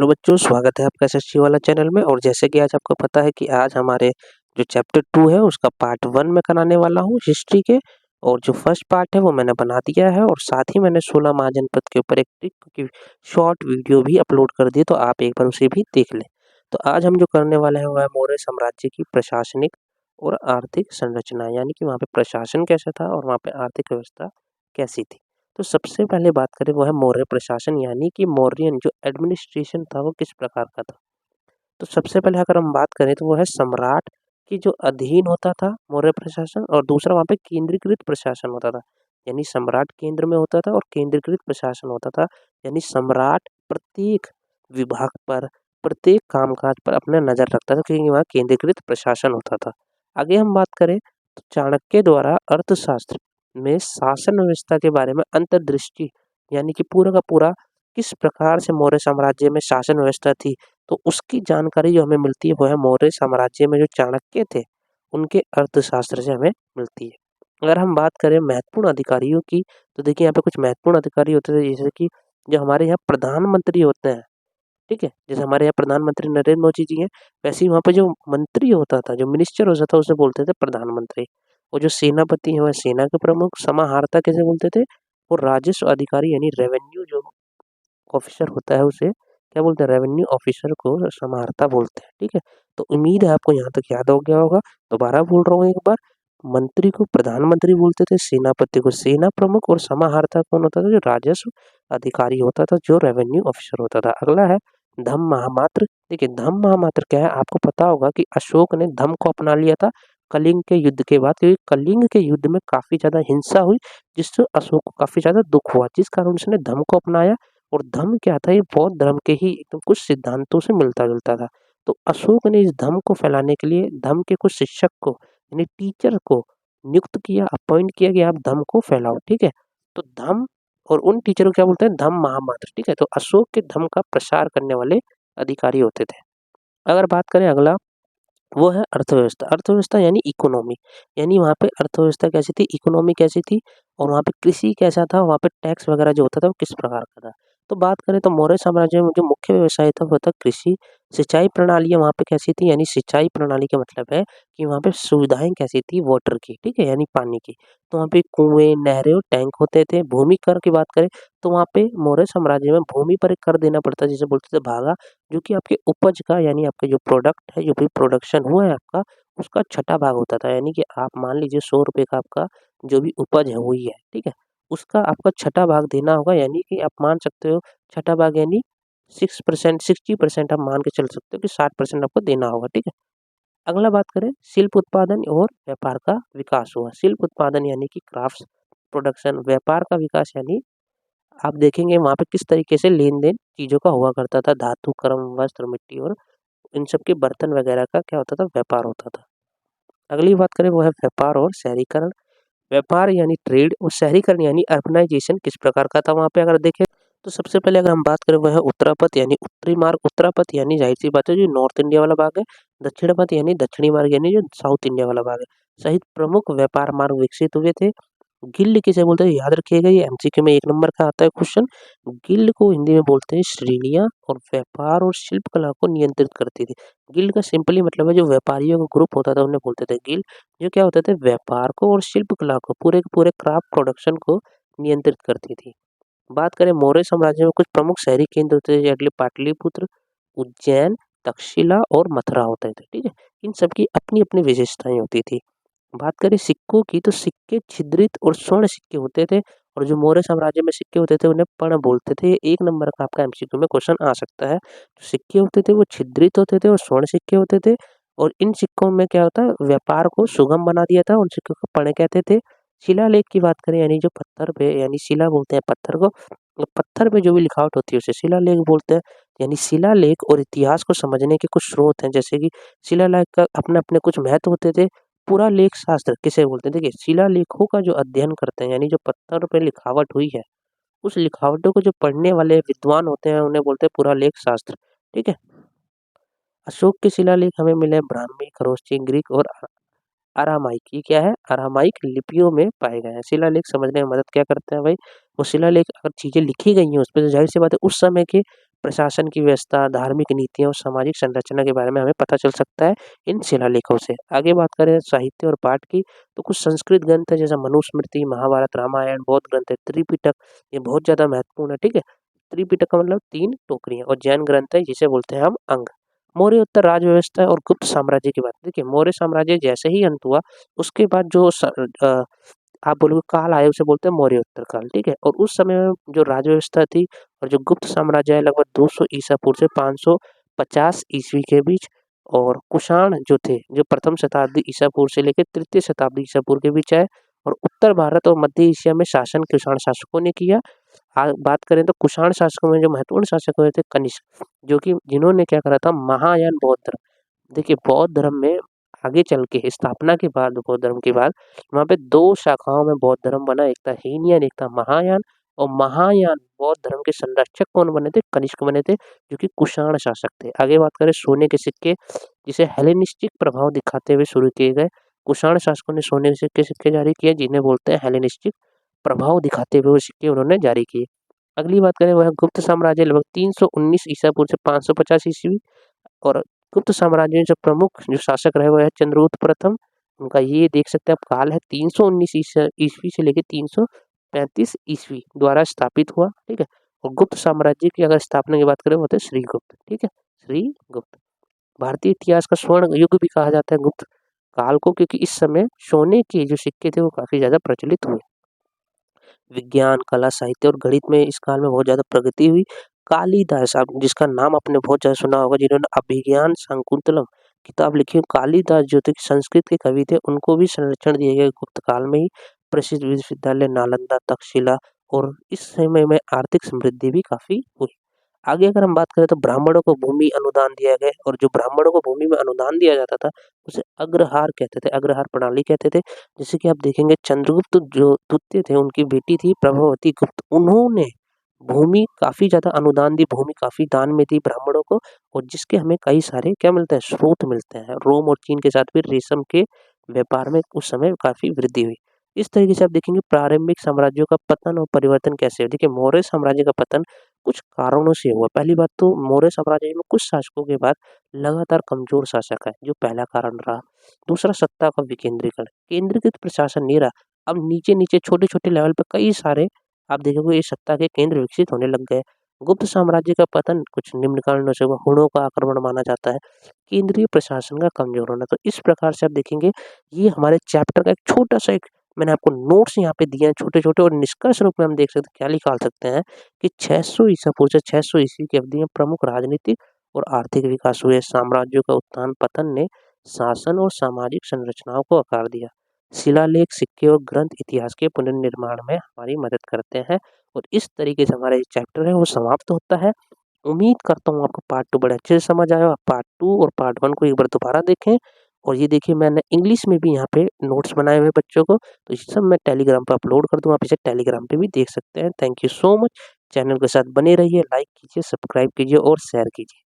Hello बच्चों, स्वागत है आपका एसएससी वाला चैनल में। और जैसे कि आज आपको पता है कि आज हमारे जो चैप्टर 2 है उसका पार्ट 1 में कराने वाला हूँ हिस्ट्री के। और जो फर्स्ट पार्ट है वो मैंने बना दिया है और साथ ही मैंने 16 महाजनपद के ऊपर एक ट्रिक की शॉर्ट वीडियो भी अपलोड कर दी, तो आप एक बार उसे भी देख लें। तो आज हम जो करने वाले हैं वह है मौर्य साम्राज्य की प्रशासनिक और आर्थिक संरचना, यानी कि वहाँ पे प्रशासन कैसा था और वहाँ पे आर्थिक व्यवस्था कैसी थी। तो सबसे पहले बात करें वो है मौर्य प्रशासन, यानी कि मौर्यन जो एडमिनिस्ट्रेशन था वो किस प्रकार का था। तो सबसे पहले अगर हम बात करें तो वो है सम्राट की जो अधीन होता था मौर्य प्रशासन, और दूसरा वहाँ पे केंद्रीकृत प्रशासन होता था। यानी सम्राट केंद्र में होता था और केंद्रीकृत प्रशासन होता था। यानी सम्राट प्रत्येक विभाग पर, प्रत्येक कामकाज पर अपना नजर रखता था, क्योंकि वहाँ केंद्रीकृत प्रशासन होता था। आगे हम बात करें तो चाणक्य द्वारा अर्थशास्त्र में शासन व्यवस्था के बारे में अंतर्दृष्टि, यानी कि पूरा का पूरा किस प्रकार से मौर्य साम्राज्य में शासन व्यवस्था थी, तो उसकी जानकारी जो हमें मिलती है वो है मौर्य साम्राज्य में जो चाणक्य थे उनके अर्थशास्त्र से हमें मिलती है। अगर हम बात करें महत्वपूर्ण अधिकारियों की, तो देखिए यहाँ पे कुछ महत्वपूर्ण अधिकारी होते थे, जैसे कि जो हमारे यहाँ प्रधानमंत्री होते हैं, ठीक है, जैसे हमारे यहाँ प्रधानमंत्री नरेंद्र मोदी जी हैं, वैसे ही वहाँ पे जो मंत्री होता था, जो मिनिस्टर होता था, उसे बोलते थे प्रधानमंत्री। और जो सेनापति है वह सेना के प्रमुख, समाहर्ता कैसे बोलते थे, और राजस्व अधिकारी यानी रेवेन्यू जो ऑफिसर होता है उसे क्या बोलते हैं, रेवेन्यू ऑफिसर को समाहर्ता बोलते हैं। ठीक है, तो उम्मीद है आपको यहाँ तक याद हो गया होगा। दोबारा बोल रहा हूँ एक बार, मंत्री को प्रधानमंत्री बोलते थे, सेनापति को सेना प्रमुख, और समाहर्ता कौन होता था, जो राजस्व अधिकारी होता था, जो रेवेन्यू ऑफिसर होता था। अगला है धम्म महामात्र। देखिए धम्म महामात्र क्या है, आपको पता होगा कि अशोक ने धम्म को अपना लिया था कलिंग के युद्ध के बाद, क्योंकि कलिंग के युद्ध में काफी ज्यादा हिंसा हुई, जिससे अशोक को काफी ज्यादा दुख हुआ, जिस कारण उसने धम्म को अपनाया। और धम्म क्या था, ये बौद्ध धर्म के ही एकदम कुछ सिद्धांतों से मिलता जुलता था। तो अशोक ने इस धम्म को फैलाने के लिए धम्म के कुछ शिक्षक को, यानी टीचर को नियुक्त किया, अपॉइंट किया कि आप धम्म को फैलाओ। ठीक है, तो धम्म और उन टीचर को क्या बोलते हैं, धम्म महामात्र। ठीक है, तो अशोक के धम्म का प्रसार करने वाले अधिकारी होते थे। अगर बात करें अगला, वो है अर्थव्यवस्था। अर्थव्यवस्था यानी इकोनॉमी, यानी वहाँ पे अर्थव्यवस्था कैसी थी, इकोनॉमी कैसी थी, और वहाँ पे कृषि कैसा था, वहाँ पे टैक्स वगैरह जो होता था वो किस प्रकार का था। तो बात करें तो मौर्य साम्राज्य में जो मुख्य व्यवसाय था वो था कृषि। सिंचाई प्रणालियाँ वहाँ पे कैसी थी, यानी सिंचाई प्रणाली का मतलब है कि वहाँ पे सुविधाएं कैसी थी वाटर की, ठीक है, यानी पानी की। तो वहाँ पे कुएं, नहरें और टैंक होते थे। भूमि कर की बात करें तो वहाँ पे मौर्य साम्राज्य में भूमि पर एक कर देना पड़ता, जिसे बोलते थे भागा, जो कि आपके उपज का, यानी आपके जो प्रोडक्ट है, जो भी प्रोडक्शन हुआ है आपका, उसका छठा भाग होता था। यानी कि आप मान लीजिए 100 रुपए का आपका जो भी उपज है हुई है, ठीक है, उसका आपका छठा भाग देना होगा। यानी कि आप मान सकते हो छठा भाग यानी 6%, 60% आप मान के चल सकते हो कि 60% आपको देना होगा। ठीक है, अगला बात करें शिल्प उत्पादन और व्यापार का विकास हुआ। शिल्प उत्पादन यानी कि क्राफ्ट प्रोडक्शन, व्यापार का विकास यानी आप देखेंगे वहाँ पे किस तरीके से लेन-देन चीज़ों का हुआ करता था। धातु, कर्म, वस्त्र, मिट्टी और इन सब के बर्तन वगैरह का क्या होता था, व्यापार होता था। अगली बात करें वो है व्यापार और शहरीकरण। व्यापार यानी ट्रेड, और शहरीकरण यानी अर्बनाइजेशन किस प्रकार का था वहाँ पे अगर देखें तो सबसे पहले अगर हम बात करें वह है उत्तरापथ यानी उत्तरी मार्ग। उत्तरापथ यानी जाहिर सी बात है जो नॉर्थ इंडिया वाला भाग है। दक्षिण पथ यानी दक्षिणी मार्ग, यानी जो साउथ इंडिया वाला भाग है, सहित प्रमुख व्यापार मार्ग विकसित हुए थे। गिल्ड किसे बोलते हैं, याद रखिएगा, ये एमसीक्यू में 1 नंबर का आता है क्वेश्चन। गिल्ड को हिंदी में बोलते हैं श्रेणियां, और व्यापार और शिल्प कला को नियंत्रित करती थी। गिल्ड का सिंपली मतलब है जो व्यापारियों का ग्रुप होता था उन्हें बोलते थे गिल्ड, जो क्या होते थे, व्यापार को और शिल्प कला को, पूरे के पूरे क्राफ्ट प्रोडक्शन को नियंत्रित करती थी। बात करें मौर्य साम्राज्य में कुछ प्रमुख शहरी केंद्र होते थे, जैसे पाटलिपुत्र, उज्जैन, तक्षशिला और मथुरा होते थे। ठीक है, इन सब की अपनी अपनी विशेषताएं होती थी। बात करें सिक्कों की, तो सिक्के छिद्रित और स्वर्ण सिक्के होते थे, और जो मौर्य साम्राज्य में सिक्के होते थे उन्हें पर्ण बोलते थे। 1 नंबर का आपका एमसीक्यू में क्वेश्चन आ सकता है। जो सिक्के होते थे वो छिद्रित होते थे और स्वर्ण सिक्के होते थे, और इन सिक्कों में क्या होता है, व्यापार को सुगम बना दिया था। उन सिक्कों को पर्ण कहते थे। शिलालेख की बात करें, यानी जो पत्थर पे, यानी शिला बोलते हैं पत्थर को, तो पत्थर पे जो भी लिखावट होती है उसे शिलालेख बोलते हैं। यानी शिलालेख और इतिहास को समझने के कुछ स्रोत हैं, जैसे कि शिलालेख का अपने अपने कुछ महत्व होते थे। पुरालेख शास्त्र किसे बोलते हैं, देखिए शिलालेखों का जो अध्ययन करते हैं, यानी जो पत्थर पे लिखावट हुई है, उस लिखावटों को जो पढ़ने वाले विद्वान होते हैं उन्हें बोलते हैं पुरालेख शास्त्र। ठीक है, अशोक के शिलालेख हमें मिले ब्राह्मी, खरोष्टी, ग्रीक और अरामाइक। ये क्या है, अरामाइक लिपियों में पाए गए हैं। शिलालेख समझने में मदद क्या करते हैं भाई, वो शिलालेख अगर चीजें लिखी गई हैं उस पर, तो जाहिर सी बात है उस समय के प्रशासन की व्यवस्था, धार्मिक नीतियाँ और सामाजिक संरचना के बारे में हमें पता चल सकता है इन शिलालेखों से। आगे बात करें साहित्य और पाठ की, तो कुछ संस्कृत ग्रंथ है जैसे मनुस्मृति, महाभारत, रामायण, बौद्ध ग्रंथ है, त्रिपिटक, ये बहुत ज़्यादा महत्वपूर्ण है, ठीक है। त्रिपिटक का मतलब 3 टोकरियाँ, और जैन ग्रंथ है जिसे बोलते हैं हम अंग। मौर्य उत्तर राज्य व्यवस्था और गुप्त साम्राज्य की बात, देखिए मौर्य साम्राज्य जैसे ही अंत हुआ, उसके बाद जो आप बोलोगे काल आया उसे बोलते हैं मौर्य उत्तर काल, ठीक है। और उस समय में जो राज्य व्यवस्था थी और जो गुप्त साम्राज्य है लगभग 200 ईसा पूर्व से 550 ईस्वी के बीच, और कुषाण जो थे जो प्रथम शताब्दी ईसा पूर्व से लेकर तृतीय शताब्दी ईसा पूर्व के बीच आए, और उत्तर भारत और मध्य एशिया में शासन कुषाण शासकों ने किया। बात करें तो कुषाण शासकों में जो महत्वपूर्ण शासक हुए थे कनिष्क, जो कि जिन्होंने क्या करा था महायान बौद्ध धर्म, देखिए बौद्ध धर्म में आगे चल के स्थापना के बाद बौद्ध धर्म के बाद वहाँ पे 2 शाखाओं में बौद्ध धर्म बना, एक था हीनयान, एक था महायान। और महायान बौद्ध धर्म के संरक्षक कौन बने थे? कनिष्क बने थे, जो कि कुषाण शासक थे। आगे बात करें सोने के सिक्के, जिसे हेलेनिस्टिक प्रभाव दिखाते हुए शुरू किए गए। कुषाण शासकों ने सोने के सिक्के जारी किए जिन्हें बोलते हैं हेलेनिस्टिक प्रभाव दिखाते हुए वो सिक्के उन्होंने जारी किए। अगली बात करें वह गुप्त साम्राज्य लगभग 319 ईसा पूर्व से 550 ईस्वी, और गुप्त साम्राज्य में जो प्रमुख जो शासक रहे वो है चंद्रगुप्त प्रथम। उनका ये देख सकते हैं आप काल है 319 ईस्वी से लेकर 335 ईस्वी द्वारा स्थापित हुआ, ठीक है। और गुप्त साम्राज्य की अगर स्थापना की बात करें वो थे श्रीगुप्त, ठीक है, श्रीगुप्त। भारतीय इतिहास का स्वर्ण युग भी कहा जाता है गुप्त काल को, क्योंकि इस समय सोने के जो सिक्के थे वो काफी ज्यादा प्रचलित हुए। विज्ञान, कला, साहित्य और गणित में इस काल में बहुत ज़्यादा प्रगति हुई। कालिदास, आप जिसका नाम आपने बहुत ज़्यादा सुना होगा, जिन्होंने अभिज्ञान शाकुंतलम किताब लिखी, कालिदास जो थे संस्कृत के कवि थे, उनको भी संरक्षण दिए गए गुप्त काल में ही। प्रसिद्ध विश्वविद्यालय नालंदा, तक्षशिला, और इस समय में आर्थिक समृद्धि भी काफ़ी हुई। आगे अगर हम बात करें तो ब्राह्मणों को भूमि अनुदान दिया गया, और जो ब्राह्मणों को भूमि में अनुदान दिया जाता था उसे अग्रहार कहते थे, अग्रहार प्रणाली कहते थे। जैसे कि आप देखेंगे चंद्रगुप्त जो द्वितीय थे उनकी बेटी थी प्रभावती गुप्त, उन्होंने भूमि काफी ज्यादा अनुदान दी, भूमि काफी दान में दी ब्राह्मणों को, और जिसके हमें कई सारे क्या मिलते हैं, स्रोत मिलते हैं। रोम और चीन के साथ भी रेशम के व्यापार में उस समय काफी वृद्धि हुई। इस तरीके से आप देखेंगे प्रारंभिक साम्राज्यों का पतन और परिवर्तन कैसे हुआ। देखिए मौर्य साम्राज्य का पतन कुछ कारणों से हुआ। पहली बात तो मौर्य साम्राज्य में कुछ शासकों के बाद लगातार कमजोर शासक है, जो पहला कारण रहा। दूसरा सत्ता का विकेंद्रीकरण, केंद्रीकृत प्रशासन नहीं रहा। अब नीचे नीचे छोटे छोटे लेवल पे कई सारे आप देखोगे ये सत्ता के केंद्र विकसित होने लग गए। गुप्त साम्राज्य का पतन कुछ निम्न कारणों से हुआ। हुणों का आक्रमण माना जाता है, केंद्रीय प्रशासन का कमजोर होना। तो इस प्रकार से आप देखेंगे ये हमारे चैप्टर का एक छोटा सा एक मैंने आपको नोट्स यहाँ पे दिए हैं छोटे छोटे, और निष्कर्ष रूप में हम देख सकते क्या निकाल सकते हैं कि 600 ईसा पूर्व से 600 ईस्वी की अवधि में प्रमुख राजनीतिक और आर्थिक विकास हुए। साम्राज्यों का उत्थान पतन ने शासन और सामाजिक संरचनाओं को आकार दिया। शिलालेख, सिक्के और ग्रंथ इतिहास के पुनर्निर्माण में हमारी मदद करते हैं। और इस तरीके से हमारा ये चैप्टर है वो समाप्त होता है। उम्मीद करता हूँ आपको पार्ट 2 बड़े अच्छे से समझ आया। आप पार्ट 2 और पार्ट 1 को एक बार दोबारा देखें। और ये देखिए मैंने इंग्लिश में भी यहाँ पे नोट्स बनाए हुए बच्चों को, तो ये सब मैं टेलीग्राम पे अपलोड कर दूँ, आप इसे टेलीग्राम पे भी देख सकते हैं। Thank you so much. Channel के साथ बने रहिए, लाइक कीजिए, सब्सक्राइब कीजिए और शेयर कीजिए।